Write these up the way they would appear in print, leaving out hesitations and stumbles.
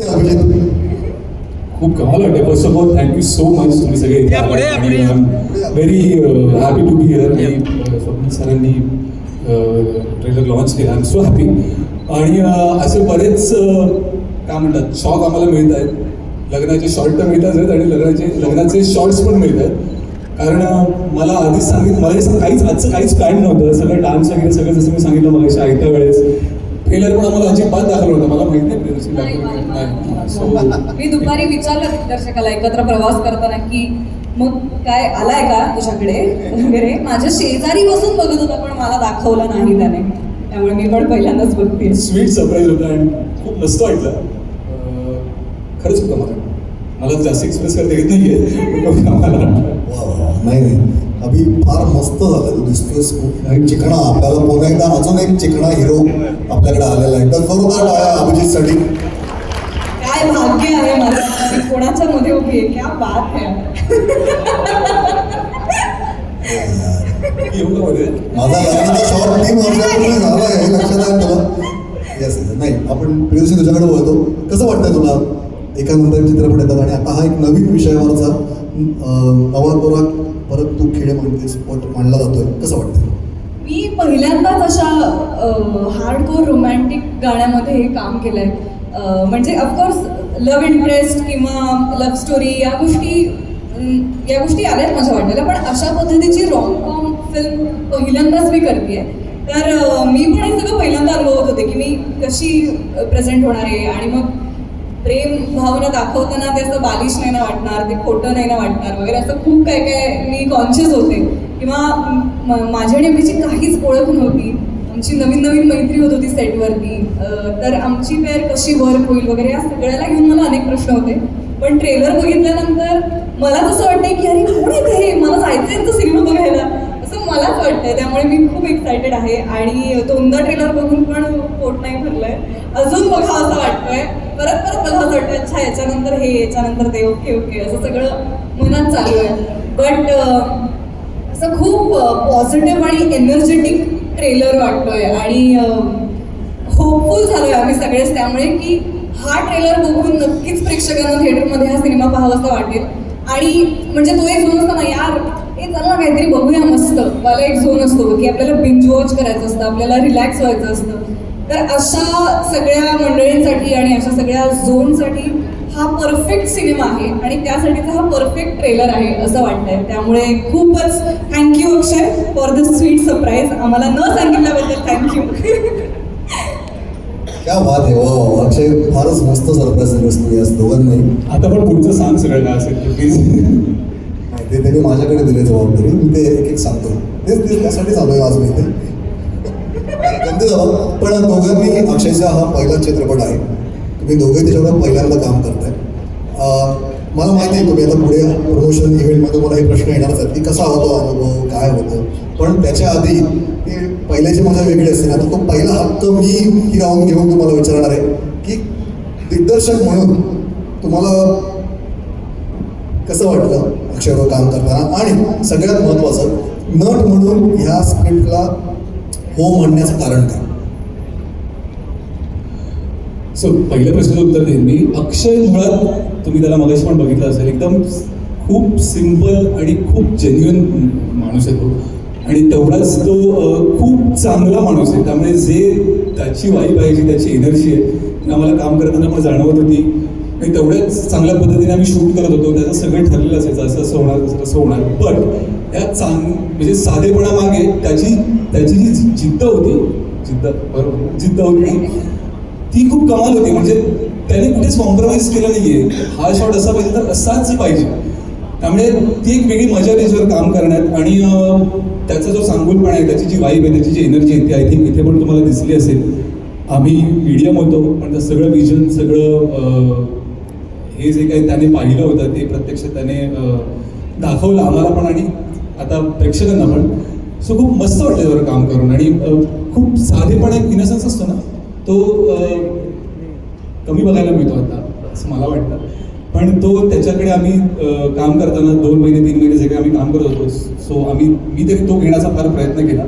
वाटते अभिजित? खूप कमाल वाटते. First of all thank you so much तुम्ही सगळे इथे आलात. Very happy to be here. आणि स्वप्नील सरांनी ट्रेलर लॉन्च केला. I am so happy. आणि असे बरेच काय म्हणतात शॉक आम्हाला मिळत आहेत. लग्नाचे शॉर्ट तर मिळतात आहेत आणि लग्नाचे शॉर्ट्स पण मिळत आहेत. कारण मला आधीच सांगितलं, मला हे आजचं काहीच प्लॅन नव्हतं. सगळं डान्स वगैरे सगळं जसं मी सांगितलं मग आयत्या वेळेस ट्रेलर पण आम्हाला अजिबात दाखवलं होतं. मला माहित नाही. मी दुपारी विचारलं दिग्दर्शकाला एकत्र प्रवास करताना की मग काय आलाय का तुझ्याकडे वगैरे. माझ्या शेजारी बसून बघत होता पण मला दाखवलं नाही त्याने. त्यामुळे मी पण पहिल्यांदाच बघते. स्वीट सरप्राईज होतं आणि खूप मस्त वाटलं. खरंच होतं. मला जास्त एक्सप्रेस करता येत नाहीये. नाही अभि फार मस्त झालं. तू दिसतोयस खूप चिकणा. आपल्याला पुन्हा एकदा अजून एक चिकणा हिरो आपल्याकडे आलेला आहे. तर जोरदार टाळ्या अभिजितसाठी. काय भाग्य आहे माझं. मी कोणाच्या मध्ये उभी आहे. क्या बात आहे. माझा लग्नाचा शॉर्ट 3 वर्षापूर्वी झाला आहे हे लक्षात आहे तुला? येस. नाही आपण प्रियदर्शी तुझ्याकडे बोलतो. कसं वाटतंय तुला एकानंतर चित्रपट येतात आणि आता हा एक नवीन विषयावरचा नवा तोरा परत तू खेळ म्हणतेस मांडला जातोय. कसं वाटतंय? मी पहिल्यांदाच अशा हार्डकोर रोमॅन्टिक गाण्यामध्ये हे काम केलंय. म्हणजे ऑफकोर्स लव्ह इंटरेस्ट किंवा लव्ह स्टोरी या गोष्टी आल्यात माझ्या वाटेला. पण अशा पद्धतीची रॉमकॉम फिल्म पहिल्यांदाच मी करतेय. तर मी पण हे सगळं पहिल्यांदा अनुभवत होते की मी कशी प्रेझेंट होणार आहे. आणि मग प्रेम भावना दाखवताना ते असं बालिश नाही ना वाटणार, ते खोटं नाही ना वाटणार वगैरे असं खूप काय काय मी कॉन्शियस होते. किंवा माझ्या आणि अभिची काहीच ओळख नव्हती. आमची नवीन नवीन मैत्री होत होती सेटवरती. तर आमची पेअर कशी वर्क होईल वगैरे या सगळ्याला घेऊन मला अनेक प्रश्न होते. पण ट्रेलर बघितल्यानंतर मला तसं वाटतंय की अरे कोण येते, मला जायचं आहे तो सिनेमा बघायला असं मलाच वाटतंय. त्यामुळे मी खूप एक्सायटेड आहे. आणि दोनदा ट्रेलर बघून पण पोट नाही भरलंय. अजून बघा असं वाटतंय. परत मला असं वाटतं अच्छा याच्यानंतर हे याच्यानंतर ते ओके ओके असं सगळं मनात चालू आहे. बट असं खूप पॉझिटिव्ह आणि एनर्जेटिक ट्रेलर वाटतोय. आणि होपफुल झालोय आम्ही सगळेच. त्यामुळे की हा ट्रेलर बघून नक्कीच प्रेक्षकांना थिएटरमध्ये हा सिनेमा पाहावासा वाटेल. आणि म्हणजे तो एक झोन असतो ना यार हे चला काहीतरी बघूया मस्त वाला एक झोन असतो की आपल्याला बिंज वॉच करायचं असतं, आपल्याला रिलॅक्स व्हायचं असतं. तर अशा सगळ्या मंडळींसाठी आणि अशा सगळ्या झोनसाठी हा परफेक्ट सिनेमा आहे. आणि त्यासाठीचा हा परफेक्ट ट्रेलर आहे असं वाटतंय. त्यामुळे खूपच thank you Akshay for this sweet surprise. आम्हाला न सांगितल्याबद्दल थँक्यू. क्या बात आहे. वा अक्षय फारच मस्त सरप्राईज दिलीस तू याच दोघांनाही. आता पण पुढचं सांग सगळ्यांना असेल प्लीज. ते त्यांनी माझ्याकडे दिले जबाबदारी. मी ते एक एक सांगतो. तेच त्यासाठी चालू आहे आज मी इथे. गमती झालं. पण दोघांनी अक्षयचा हा पहिला चित्रपट आहे. तुम्ही दोघे त्याच्यावर पहिल्यांदा काम करताय. मला माहिती आहे तुम्ही आता पुढे प्रमोशन इव्हेंटमध्ये मला हे प्रश्न येणारच आहेत की कसा होतो अनुभव, काय होतं. पण त्याच्या आधी ते पहिल्याची मजा वेगळी असते ना. तर तो पहिला हक्क मी ही राहून घेऊन तुम्हाला विचारणार आहे की दिग्दर्शक म्हणून तुम्हाला कसं वाटलं अक्षयवर काम करताना. आणि सगळ्यात महत्त्वाचं नट म्हणून ह्या स्क्रिप्टला हो म्हणण्याचं कारण काय? सो पहिल्या प्रश्नाचं उत्तर देईन मी. अक्षय मुळात तुम्ही त्याला मगाशी पण बघितलं असेल एकदम खूप सिम्पल आणि खूप जेन्युइन माणूस आहे तो. आणि तेवढाच तो खूप चांगला माणूस आहे. त्यामुळे जे त्याची वाईब आहे जी त्याची एनर्जी आहे ती आम्हाला काम करताना पण जाणवत होती. आणि तेवढ्याच चांगल्या पद्धतीने आम्ही शूट करत होतो. त्याचं सगळं ठरलेलं असायचं असं असं होणार तसं तसं होणार. पण त्या म्हणजे साधेपणामागे त्याची जी जिद्द होती जिद्द होती ती खूप कमाल होती. म्हणजे त्याने कुठेच कॉम्प्रोमाइज केलं नाहीये. हा शॉट असा पाहिजे तर असाच पाहिजे. त्यामुळे ती एक वेगळी मजा त्याच्यावर काम करण्यात. आणि त्याचा जो सांगूलपणा आहे, त्याची जी वाईब आहे, त्याची जी एनर्जी आहे ती आय थिंक इथे पण तुम्हाला दिसली असेल. आम्ही मीडियम होतो पण ते सगळं विजन सगळं हे जे काही त्याने पाहिलं होतं ते प्रत्यक्ष त्याने दाखवलं आम्हाला पण आणि आता प्रेक्षकांना पण. सो खूप मस्त वाटतं त्यावर काम करून. आणि खूप साधेपणा एक इनसेन्स असतो ना तो कमी बघायला मिळतो आता असं मला वाटतं. पण तो त्याच्याकडे आम्ही काम करताना 2 महिने 3 महिने जे काही आम्ही काम करत होतो. सो मी तरी तो घेण्याचा फार प्रयत्न केला.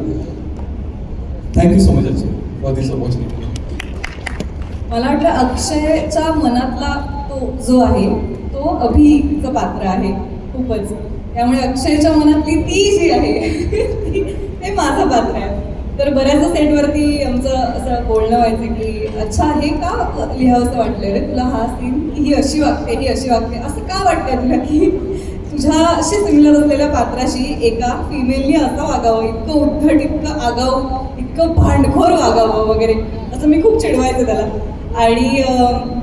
Thank you so much Akshay for this opportunity. मला वाटलं अक्षयच्या मनातला तो जो आहे तो अभिचं पात्र आहे खूपच. त्यामुळे अक्षयच्या मनातली ती जी आहे ते माझं पात्र आहे. तर बऱ्याचदा सेटवरती आमचं असं बोलणं व्हायचं की अच्छा हे का लिहावंसं वाटलं रे तुला हा सीन, ही अशी वागते ही अशी वागते, असं का वाटतंय तुला की तुझ्याशी सिमिलर असलेल्या पात्राशी एका फिमेलनी असं वागावं, इतकं उद्धट, इतकं आगाऊ, इतकं भांडखोर वागावं वगैरे, असं मी खूप चिडवायचं त्याला. आणि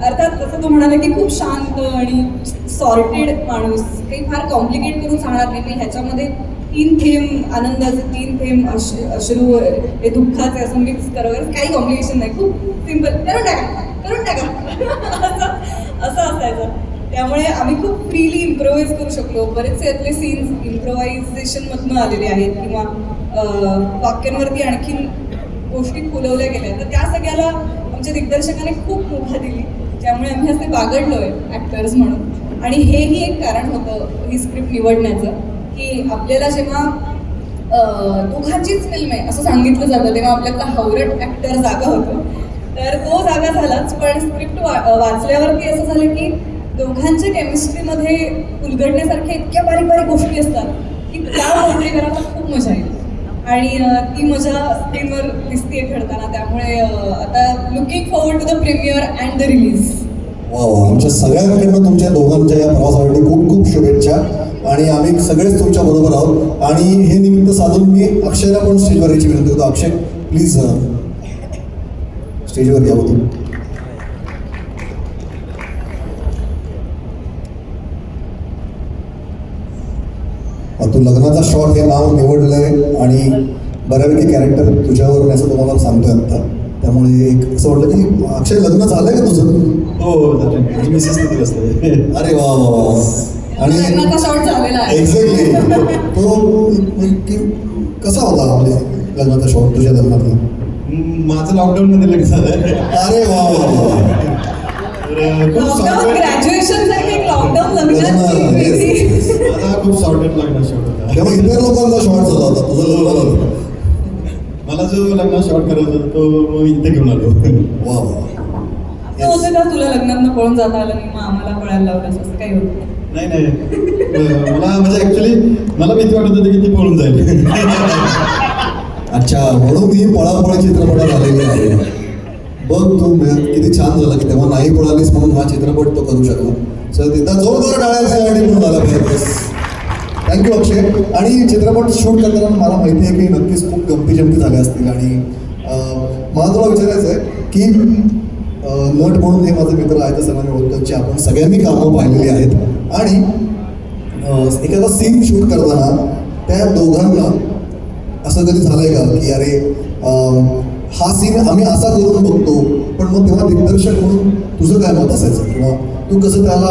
अर्थात कसं तो म्हणाला की खूप शांत आणि सॉर्टेड माणूस, काही फार कॉम्प्लिकेट करून सांगणार नाही मी. ह्याच्यामध्ये 3 थेंब आनंदाचे, 3 थेंब अश्रू हे दुःखाचे असं मिक्स करावं, काही कॉम्प्लिकेशन नाही, खूप सिम्पल, करून टाका असं असायचं. त्यामुळे आम्ही खूप फ्रीली इम्प्रोवाइज करू शकलो. बरेचसे यातले सीन्स इम्प्रोव्हायझेशनमधनं आलेले आहेत किंवा वाक्यांवरती आणखीन गोष्टी फुलवल्या गेल्या. तर त्या सगळ्याला आमच्या दिग्दर्शकाने खूप मुभा दिली, ज्यामुळे आम्ही असे बागडलोय ॲक्टर्स म्हणून. आणि हेही एक कारण होतं ही स्क्रिप्ट निवडण्याचं की आपल्याला जेव्हा दोघांचीच फिल्म आहे असं सांगितलं जातं तेव्हा आपल्याला हावरट ॲक्टर जागा होतो. तर तो जागा झालाच, पण स्क्रिप्ट वाचल्यावरती असं झालं की दोघांच्या केमिस्ट्रीमध्ये उलगडण्यासारख्या इतक्या बारीक बारीक गोष्टी असतात की त्या गोष्टी करायला खूप मजा येईल. आणि ती मजा स्क्रीनवर दिसते घडताना. त्यामुळे आता looking forward to the premiere and the release. वा वा, आमच्या सगळ्यांकडनं तुमच्या दोघांच्या या प्रवासासाठी खूप खूप शुभेच्छा. आणि आम्ही सगळेच तुमच्या बरोबर आहोत. आणि हे निमित्त साधून मी अक्षयला पण स्टेजवर यायची विनंती करतो. अक्षय प्लीज स्टेजवर या होतो. तू लग्नाचा शॉट हे नाव निवडलंय आणि बऱ्यापैकी कॅरेक्टर तुझ्यावर मी असं तुम्हाला सांगतोय आता. त्यामुळे एक असं वाटलं की अक्षय लग्न झालंय का तुझं? हो, मिसेस किती वाजता? अरे वा वा वा. आणि लग्नाचा शॉट झालेला आहे. एक्झॅक्टली तो की कसा होता म्हणजे लग्नाचा शॉट तुझ्या लग्नातला? माझं लॉकडाऊन मध्ये लग्न झालंय. अरे वा वा वा. लॉकडाऊन ग्रॅज्युएशन सारखं एक लॉकडाऊन लग्नाची. माझा खूप शॉर्टेड लग्न शॉट होता. तेव्हा इतर लोकांचा शॉट झाला होता, तुझं लग्न झालं. मला जो लग्न शॉट करायचा होता तो इथे घेऊन आलो. वा वा. असं होतं का तुला लग्नात पळून जाता आलं नाही मग आम्हाला पळायला लावलं असं काही होतं? नाही मला म्हणजे ऍक्च्युली मला भीती वाटत होती की ती पळून जाईल. अच्छा, म्हणून ही पळापळ चित्रपटात आलेली आहे. बघ तू किती छान झालं की तेव्हा नाही पळालीस म्हणून हा चित्रपट तो करू शकला. सर तिथं जोरदार टाळ्यांसाठी म्हणून झाला पाहिजे. थँक्यू अक्षय. आणि चित्रपट शूट करताना मला माहिती आहे की नक्कीच खूप गमती जमती झाल्या असतील. आणि मला तुला विचारायचं आहे की नट म्हणून हे माझे मित्र आहेत सर्वांनी ओळखतात जे आपण सगळ्यांनी कामं पाहिलेली आहेत. आणि एखादा सीन शूट करताना त्या दोघांना असं कधी झालंय का की अरे हा सीन आम्ही असा करून बघतो, पण मग तेव्हा दिग्दर्शक म्हणून तुझं काय मत असायचं किंवा तू कसं त्याला